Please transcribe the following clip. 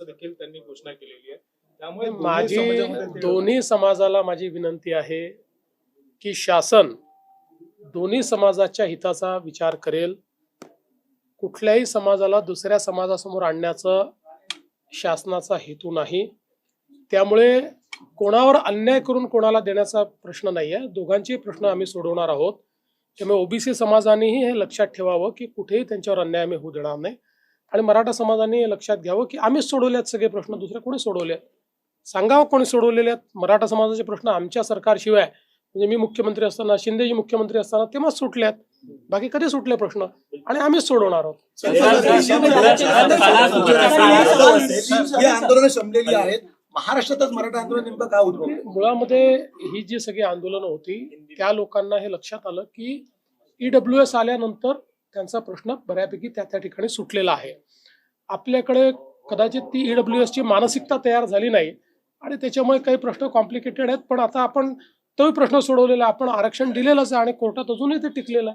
असं देखील त्यांनी घोषणा केलेली आहे. त्यामुळे माझी दोन्ही समाजाला माझी विनंती आहे की शासन दोन्ही समाजाच्या हिताचा विचार करेल. कुठल्याही समाजाला दुसऱ्या समाजासमोर आणण्याचं शासनाचा हेतू नाही. त्यामुळे कोणावर अन्याय करून कोणाला देण्याचा प्रश्न नाही आहे. दोघांचे प्रश्न आम्ही सोडवणार आहोत. त्यामुळे ओबीसी समाजानेही हे लक्षात ठेवावं की कुठेही त्यांच्यावर अन्याय आम्ही होऊ देणार नाही. आणि मराठा समाजाने हे लक्षात घ्यावं की आम्हीच सोडवले आहेत सगळे प्रश्न, दुसरे कोणी सोडवले आहेत सांगावं कोणी सोडवलेले आहेत. मराठा समाजाचे प्रश्न आमच्या सरकारशिवाय, म्हणजे मी मुख्यमंत्री असताना, शिंदेजी मुख्यमंत्री असताना तेव्हाच सुटले आहेत. बाकी कधी सुटले प्रश्न, आणि आम्हीच सोडवणार आहोत. ही आंदोलनं शमलेली आहेत. महाराष्ट्रातच मराठा आंदोलन नेमकं का उद्भवलं? मुळामध्ये ही जी सगळी आंदोलनं होती त्या लोकांना हे लक्षात आलं की EWS आल्यानंतर त्यांचा प्रश्न बऱ्यापैकी त्या ठिकाणी सुटलेला आहे. आपल्याकडे कदाचित ती EWS ची मानसिकता तयार झाली नाही आणि त्याच्यामुळे काही प्रश्न कॉम्प्लिकेटेड आहेत. पण आता आपण तोही प्रश्न सोडवलेला, आपण आरक्षण दिलेलंच आहे आणि कोर्टात अजूनही ते टिकलेलं आहे.